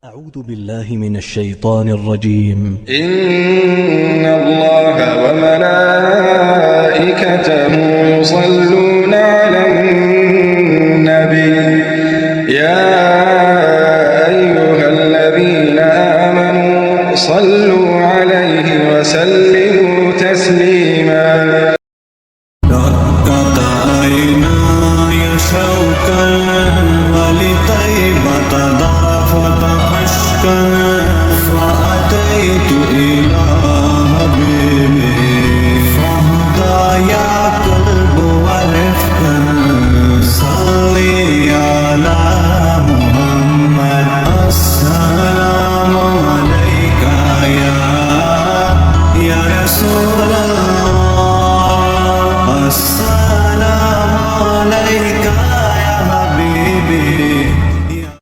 أعوذ بالله من الشيطان الرجيم. إن الله وملائكته يصلون على النبي يا أيها الذين آمنوا صلوا عليه وسلموا تسليما. رقت عيناي شوقا ولطيبة ضرفت عشقا فأتيت إلى حبيبي